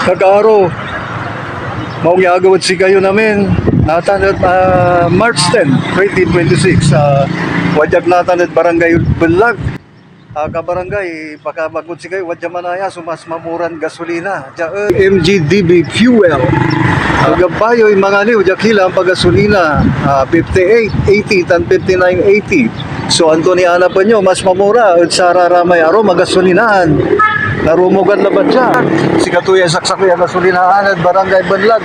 Kakaaro, maong agawad si kayo namin. Natan at March 10, 2026. Wajag natan at Barangay Belag. Kabarangay, pakabagod si kayo. Wadya manaya, sumas mamuran gasolina. MGDB fuel. Agapayo yung mga ni, wadya kila ang pagasolina. 58.80 tan 59.80. So, Anthony Ana pa nyo, mas mamura. At sa raramay aro, magasolinahan. Narumugan laban siya. Si Katuya saksakuya gasolinahan at Barangay Banlag.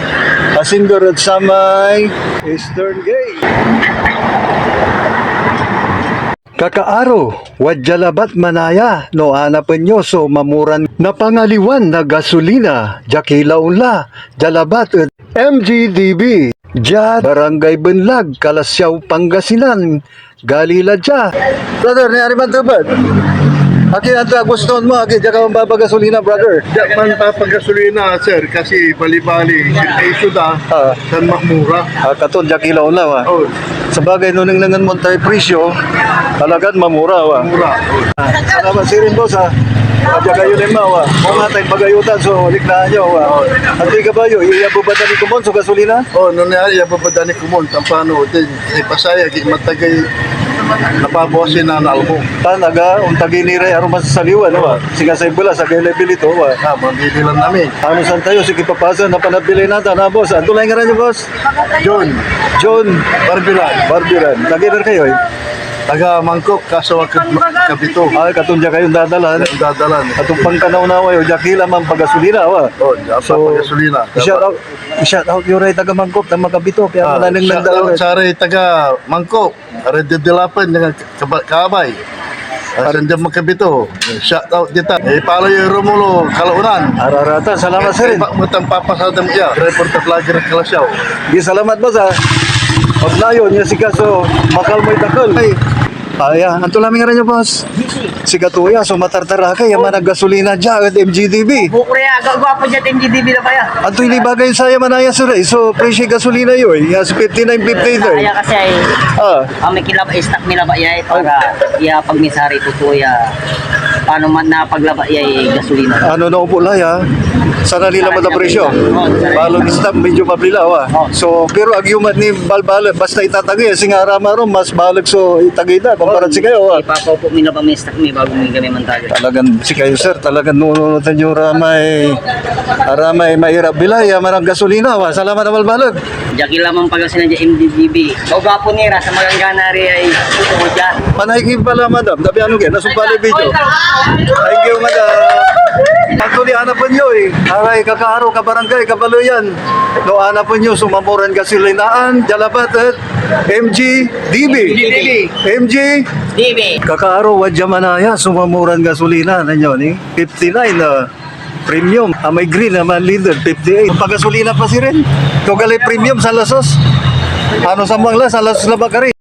Pasingger at Samay Eastern Gate. Kakaaro, wadjalabat manaya, no anapan nyo so mamuran na pangaliwan na gasolina, jakilaula, jalabat at MGDB. Diyan, Barangay Banlag, Kalasyaw, Pangasinan, Galila dya. Brother, niyari man tubad? Aki, anta gusto mo, aki, diyan ka mapapagasolina, brother. Diyan man papagasolina, sir, kasi bali-bali, ay suda, dan makmura. Katon, jakilaw na, wa. Oh, Sa bagay, nung nangan mo tayo presyo, talagang mamura, wa. mura. Salamat si rin, boss, ha. At kayo din mo, wa. Kung nga tayong pagayutan, so liklaan nyo, wa. At di ka ba yun, iyabo ba dali kumon sa gasolina? Oh, noon na iya babadani kumon, tampano, din, pasaya, matagay, napabawasin na nalbo. Tanaga, untagi ni Ray, arumas sa saliwan, wa. Siga sa ibula, sa availability, wa. Mabili lang namin. Ano saan tayo, sige papasa na panabili natin, ha, boss. Ang tulay nga rin nyo, boss. John Barbiran. Nag-inar kayo, eh. Taga Mangkok, kaso kabito. Ay, katundya kayong dadalan. Dadalan. Atong pangkanaw-nawa yun, jakila man pagasolina, wa. Oh, papagasolina. I-shout out yung Ray taga Mangkok, na makabito, kaya malanang Shout nagdalaw. out sa rin taga Mangkok, Rededilapan, ng Kabay. Asan dyan magkabito. Shout out dita. Palo yung Romulo, Kalaunan. Ararata, salamat sa rin. Mutang papasadam siya. Reporter vlogger ng Kalasyaw. Di salamat boss ha. Paglayon niya si Kaso, makal mo'y takal. Ay, ang tulaming nga rin niyo boss. Si Katuya, so matartara ka, yaman ang gasolina dyan at MGDB. Bukreya, gagwapo dyan MGDB na pa yan. Ang tuloy bagay saya manaya sir eh. So, presyo gasolina yun. Yes, 59.50 sir. Kaya kasi ay, may kilaba, stock nilaba yay para iya pagmisari tutuya. Paano man na paglaba yay gasolina. Ano na upo laya? Sana nila mata presyo. Balong stock, medyo mabilaw ah. So, pero agyumat ni balbal, basta itatagay. Singa arama ron, mas balag so itagay na. Kumparat si kayo ah. Ipapaupo nilaba may stock may bago may kami mantagal. Talagang si kayo sir, talagang nununutan yung aramay mahirap bilay, marang gasolina wa. Salamat na balbalag. Jaki lamang pagkasinan dyan MGDB. Gagwapo nira sa maganggana rin ay tutuwa dyan. Panaykin pala madam, tabi ano kaya, nasumpali video. Thank you madam. Actually, hanapin nyo eh. Aray, kakaaro, kabarangay, kabaluyan. No, hanapin nyo, sumamuran gasilinaan, jalabat at MGDB. DB. Kakaaro, wadya manaya, sumamuran gasolina. Nanyo ni 59 na premium. May green naman leader, 58. Pagasolina pa si rin. Tugali premium sa lasos. Ano sa mga sa lasos na bakari.